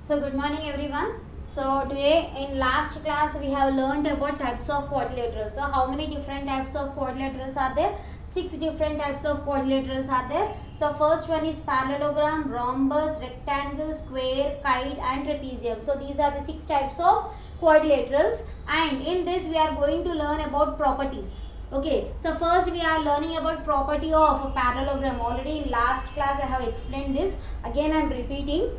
So good morning everyone. So today in last class we have learned about types of quadrilaterals. So how many different types of quadrilaterals are there? 6 different types of quadrilaterals are there. So first one is parallelogram, rhombus, rectangle, square, kite and trapezium. So these are the 6 types of quadrilaterals, and in this we are going to learn about properties. Okay, so first we are learning about property of a parallelogram. Already in last class I have explained this. Again I am repeating.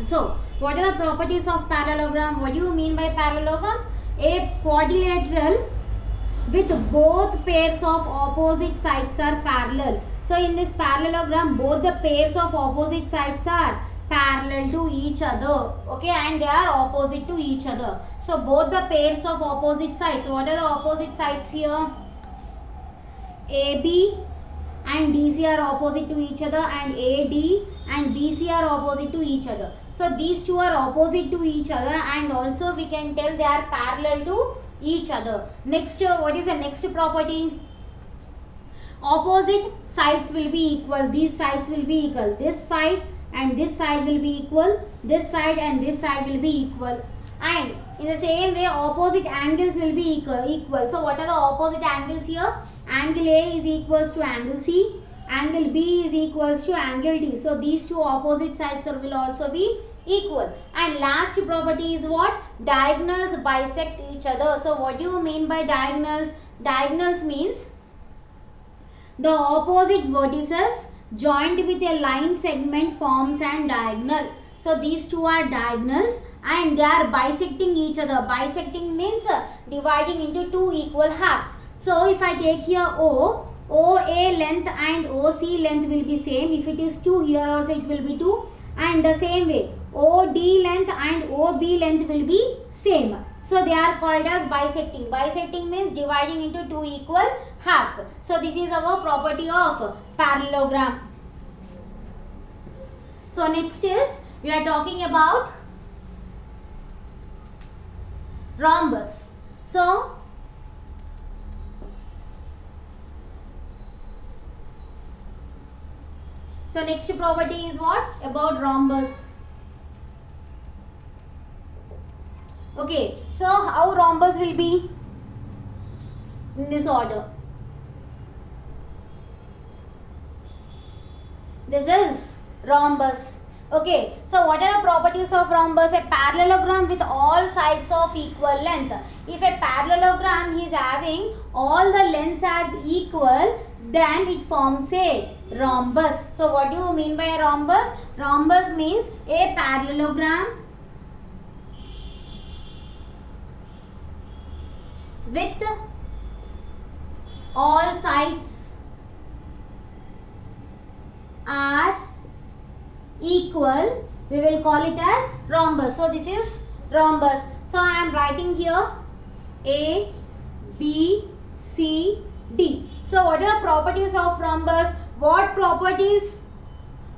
So, what are the properties of parallelogram? What do you mean by parallelogram? A quadrilateral with both pairs of opposite sides are parallel. So, in this parallelogram, both the pairs of opposite sides are parallel to each other. Okay, and they are opposite to each other. So, both the pairs of opposite sides. What are the opposite sides here? AB and DC are opposite to each other, and AD and BC are opposite to each other. So these two are opposite to each other, and also we can tell they are parallel to each other. Next, what is the next property? Opposite sides will be equal. These sides will be equal. This side and this side will be equal. This side and this side will be equal. And in the same way, opposite angles will be equal. So what are the opposite angles here? Angle A is equals to angle C. Angle B is equals to angle D. So these two opposite sides will also be equal. And last property is what? Diagonals bisect each other. So what do you mean by diagonals? Diagonals means the opposite vertices joined with a line segment forms an diagonal. So these two are diagonals and they are bisecting each other. Bisecting means dividing into two equal halves. So if I take here O, OA length and OC length will be same. If it is 2, here also it will be 2. And the same way, OD length and OB length will be same. So they are called as bisecting. Bisecting means dividing into two equal halves. So this is our property of parallelogram. So next is, we are talking about rhombus. So next property is what? About rhombus. Okay, so how rhombus will be? In this order. This is rhombus. Okay, so what are the properties of rhombus? A parallelogram with all sides of equal length. If a parallelogram is having all the lengths as equal, then it forms a rhombus. So what do you mean by a rhombus? Rhombus means a parallelogram with all sides are equal. We will call it as rhombus. So this is rhombus. So I am writing here A, B, C, D. So what are the properties of rhombus? What properties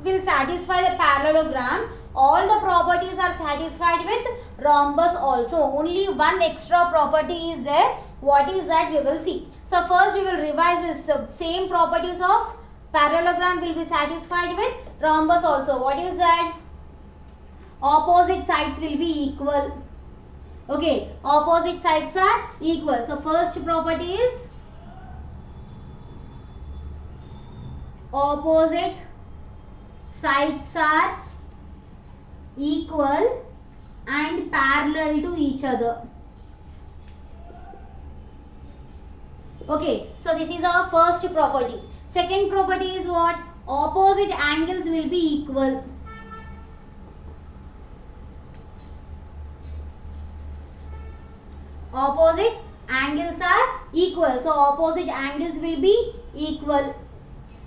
will satisfy the parallelogram? All the properties are satisfied with rhombus also. Only one extra property is there. What is that? We will see. So first we will revise this. Same properties of parallelogram will be satisfied with rhombus also. What is that? Opposite sides will be equal. Okay, opposite sides are equal. So first property is opposite sides are equal and parallel to each other. Okay, so this is our first property. Second property is what? Opposite angles will be equal. Opposite angles are equal. So opposite angles will be equal.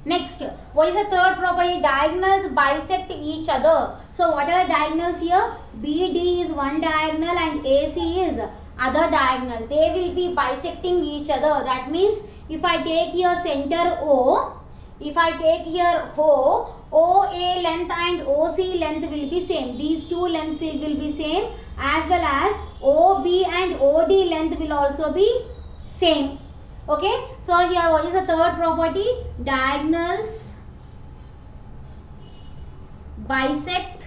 Next, what is the third property? Diagonals bisect each other. So what are the diagonals here? BD is one diagonal and AC is other diagonal. They will be bisecting each other. That means if I take here center O, if I take here O, OA length and OC length will be same. These two lengths will be same, as well as OB and OD length will also be same. Okay, so here what is the third property? Diagonals bisect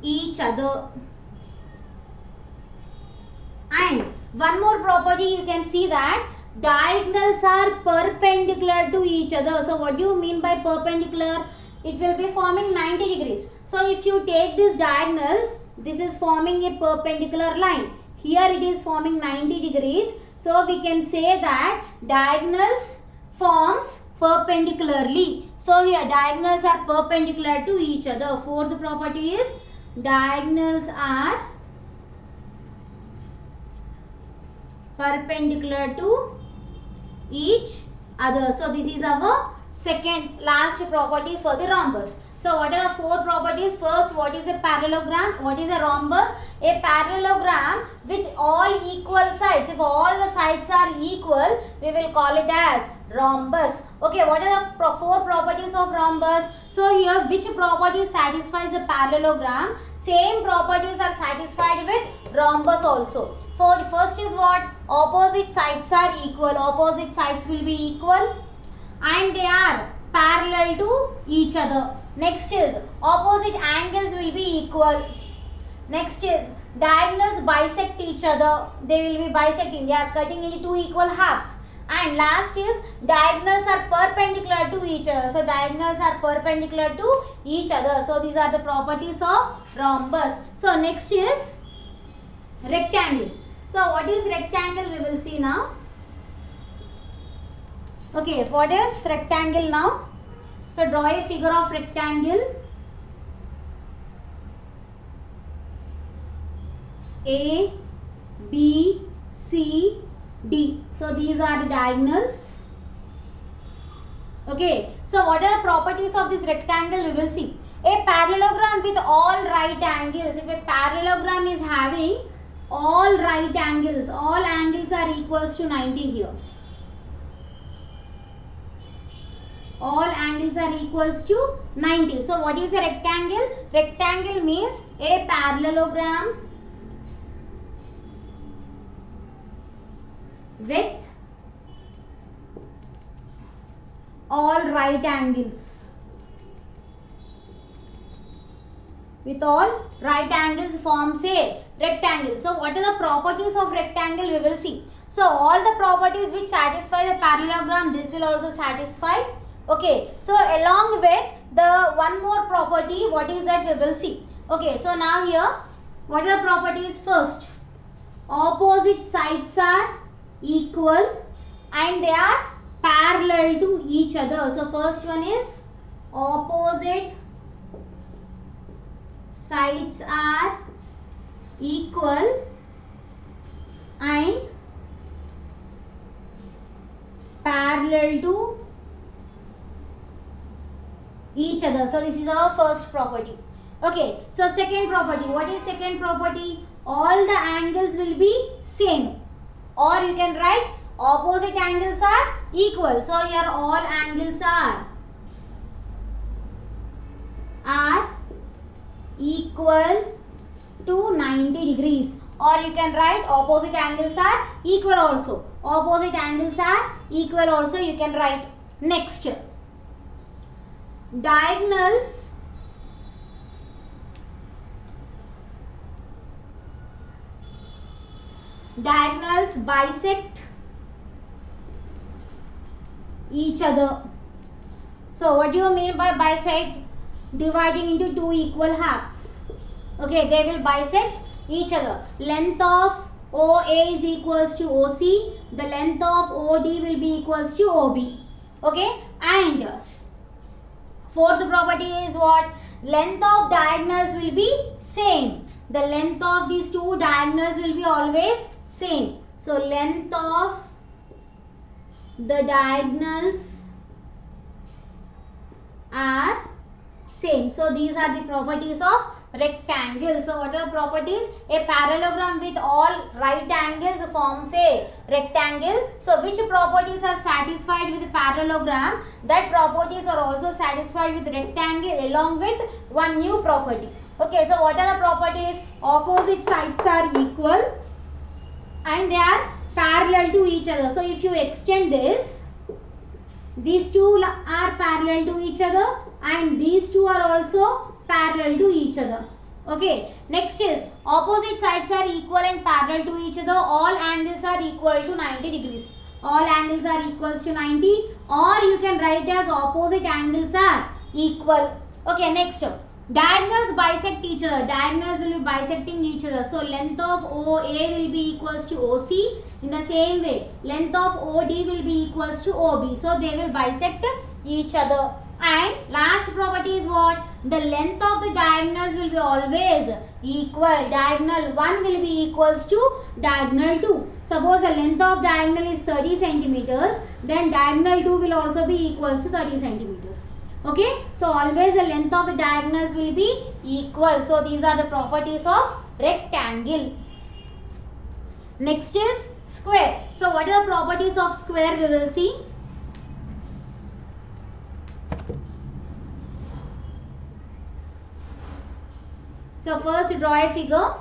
each other. And one more property you can see that diagonals are perpendicular to each other. So what do you mean by perpendicular? It will be forming 90 degrees. So if you take these diagonals, this is forming a perpendicular line. Here it is forming 90 degrees. So we can say that diagonals forms perpendicularly. So here diagonals are perpendicular to each other. Fourth property is diagonals are perpendicular to each other. So this is our second last property for the rhombus. So what are the four properties? First, what is a parallelogram? What is a rhombus? A parallelogram with all equal sides. If all the sides are equal, we will call it as rhombus. Okay, what are the four properties of rhombus? So here, which property satisfies a parallelogram? Same properties are satisfied with rhombus also. For first is what? Opposite sides are equal. Opposite sides will be equal and they are parallel to each other. Next is opposite angles will be equal. Next is diagonals bisect each other. They will be bisecting. They are cutting into two equal halves. And last is diagonals are perpendicular to each other. So diagonals are perpendicular to each other. So these are the properties of rhombus. So next is rectangle. So what is rectangle? We will see now. Okay, what is rectangle now? So draw a figure of rectangle. A, B, C, D. So these are the diagonals. Okay. So what are the properties of this rectangle? We will see. A parallelogram with all right angles. If a parallelogram is having all right angles, all angles are equals to 90 here. All angles are equals to 90. So what is a rectangle? Rectangle means a parallelogram with all right angles. With all right angles forms a rectangle. So what are the properties of rectangle? We will see. So all the properties which satisfy the parallelogram, this will also satisfy. Okay, so along with the one more property, what is that we will see. Okay, so now here, what are the properties? First, opposite sides are equal and they are parallel to each other. So first one is opposite sides are equal and parallel to each other. So this is our first property. Okay, so second property. What is second property? All the angles will be same, or you can write opposite angles are equal. So here all angles are equal to 90 degrees, or you can write opposite angles are equal also. Opposite angles are equal also you can write. Next, diagonals bisect each other. So what do you mean by bisect? Dividing into two equal halves. Okay, they will bisect each other. Length of OA is equals to OC. The length of OD will be equals to OB. Okay, and fourth property is what? Length of diagonals will be same. The length of these two diagonals will be always same. So length of the diagonals are same. So these are the properties of rectangle. So what are the properties? A parallelogram with all right angles forms a rectangle. So which properties are satisfied with parallelogram? That properties are also satisfied with rectangle along with one new property. Okay, so what are the properties? Opposite sides are equal and they are parallel to each other. So if you extend this, these two are parallel to each other and these two are also parallel to each other. Okay, next is opposite sides are equal and parallel to each other. All angles are equal to 90 degrees. All angles are equals to 90, or you can write as opposite angles are equal. Okay, next. Diagonals bisect each other. Diagonals will be bisecting each other. So length of OA will be equals to OC. In the same way, length of OD will be equals to OB. So they will bisect each other. And last property is what? The length of the diagonals will be always equal. Diagonal 1 will be equals to diagonal 2. Suppose the length of diagonal is 30 centimeters, then diagonal 2 will also be equals to 30 centimeters. Okay, so always the length of the diagonals will be equal. So these are the properties of rectangle. Next is square. So what are the properties of square? We will see. So first draw a figure.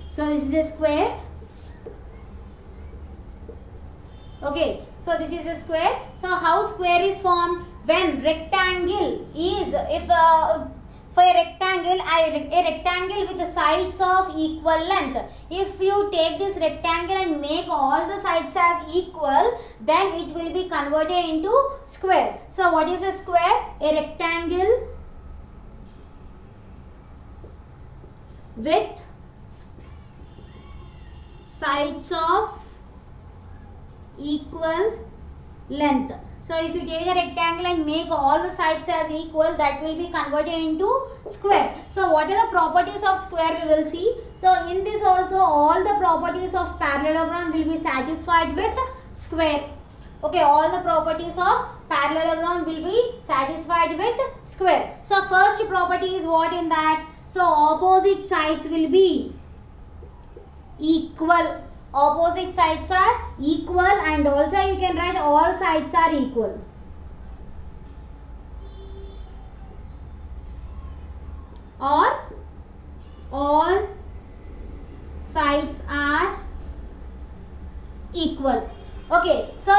So this is a square. Okay, so this is a square. So how square is formed? When rectangle is, for a rectangle, a rectangle with the sides of equal length. If you take this rectangle and make all the sides as equal, then it will be converted into square. So what is a square? A rectangle with sides of equal length. So if you take a rectangle and make all the sides as equal, that will be converted into square. So what are the properties of square? We will see. So in this also, all the properties of parallelogram will be satisfied with square. Okay, all the properties of parallelogram will be satisfied with square. So first property is what in that? So opposite sides will be equal. Opposite sides are equal, and also you can write all sides are equal. Or all sides are equal. Okay, so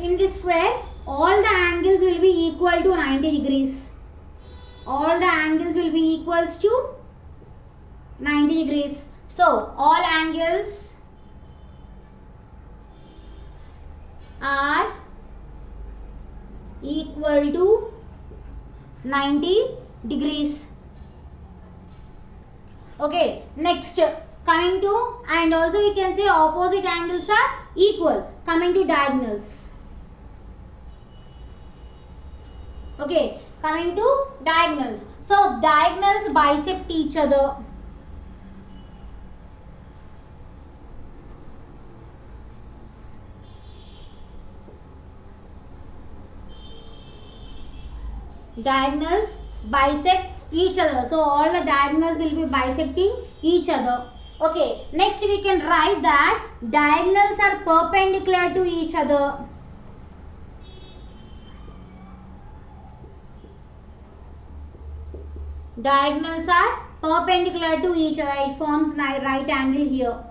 in this square, all the angles will be equal to 90 degrees. All the angles will be equals to 90 degrees. So all angles are equal to 90 degrees. Okay, next coming to, and also you can say opposite angles are equal. Coming to diagonals. Okay, coming to diagonals. So diagonals bisect each other. Diagonals bisect each other. So all the diagonals will be bisecting each other. Okay, next we can write that diagonals are perpendicular to each other. Diagonals are perpendicular to each other. It forms right angle here.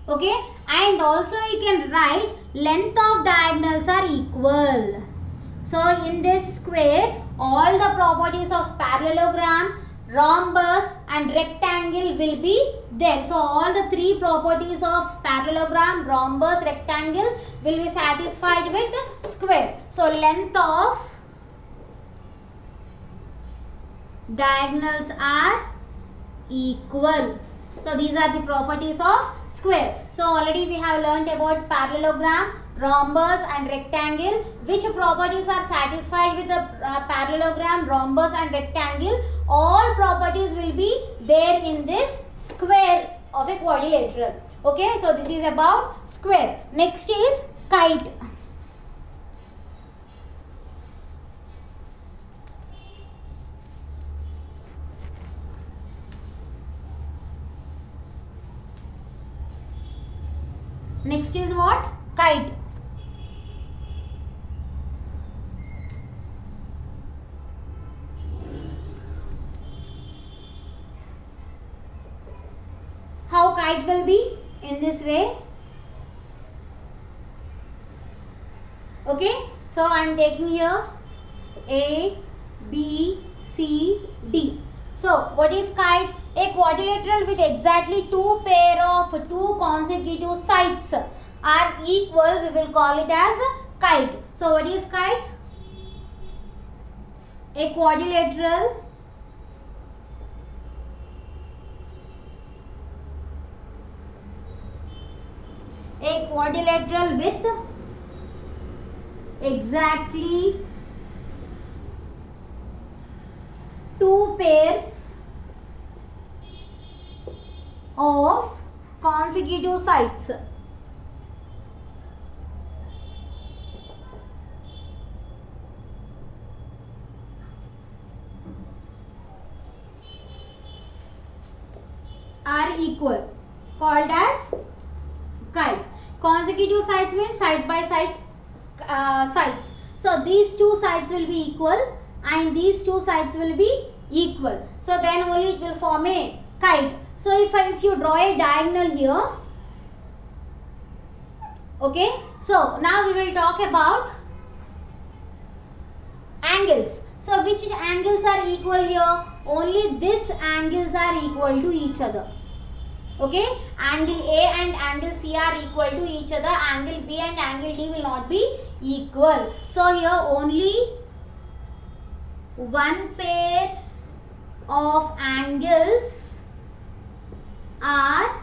Okay, and also you can write length of diagonals are equal. So in this square, all the properties of parallelogram, rhombus and rectangle will be there. So all the three properties of parallelogram, rhombus, rectangle will be satisfied with square. So length of diagonals are equal. So these are the properties of square. So already we have learnt about parallelogram, rhombus and rectangle. Which properties are satisfied with the parallelogram, rhombus and rectangle? All properties will be there in this square of a quadrilateral. Okay, so this is about square. Next is kite. Next is what? Kite. how kite will be? In this way. Okay, so I am taking here A, B, C, D. So what is kite? A quadrilateral with exactly two pair of two consecutive sides are equal. We will call it as kite. So what is kite? A quadrilateral with exactly two pairs of consecutive sides. Are equal, called as kite. Consecutive sides means side by side sides. So these two sides will be equal and these two sides will be equal. So then only it will form a kite. So if you draw a diagonal here, okay. So now we will talk about angles. So which angles are equal here? Only these angles are equal to each other. Okay, angle A and angle C are equal to each other. Angle B and angle D will not be equal. So here only one pair of angles are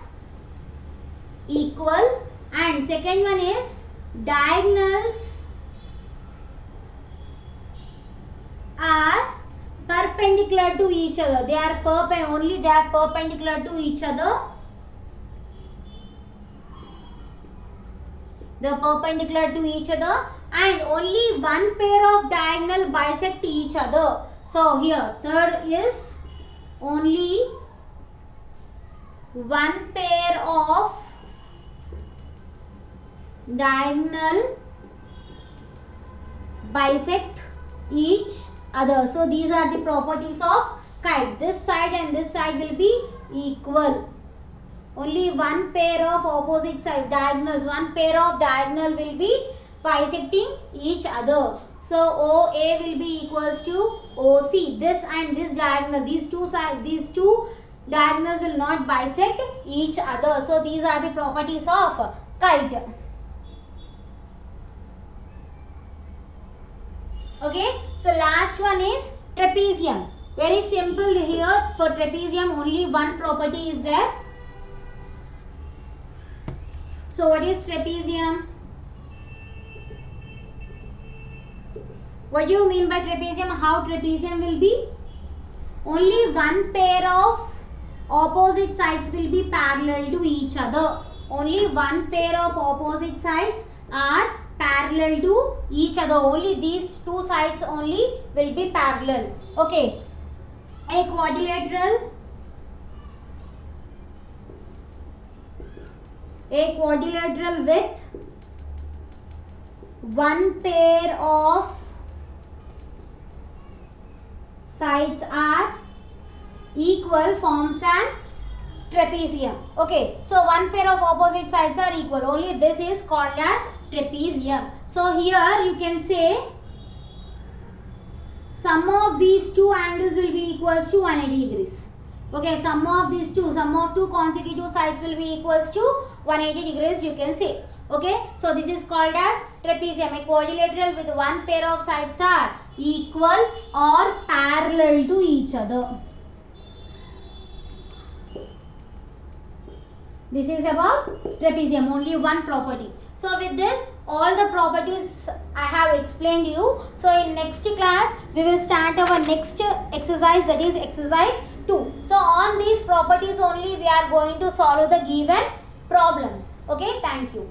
equal and second one is diagonals are perpendicular to each other. They are perpendicular to each other. They are perpendicular to each other and only one pair of diagonal bisect each other. So here third is only one pair of diagonal bisect each other. So these are the properties of kite. This side and this side will be equal. Only one pair of opposite side diagonals, one pair of diagonal will be bisecting each other. So OA will be equals to OC. This and this diagonal, these two diagonals will not bisect each other. So these are the properties of kite. Okay, so last one is trapezium. Very simple here. For trapezium only one property is there. So what is trapezium? What do you mean by trapezium? How trapezium will be? Only one pair of opposite sides will be parallel to each other. Only one pair of opposite sides are parallel to each other. Only these two sides only will be parallel. Okay. A quadrilateral with one pair of sides are equal forms an trapezium. Okay, so one pair of opposite sides are equal. Only this is called as trapezium. So here you can say sum of these two angles will be equals to 180 degrees. Okay, sum of two consecutive sides will be equals to 180 degrees, you can say. Okay, so this is called as trapezium. A quadrilateral with one pair of sides are equal or parallel to each other. This is about trapezium, only one property. So with this, all the properties I have explained you. So in next class, we will start our next exercise, that is exercise 2. So on these properties only we are going to solve the given problems. Okay, thank you.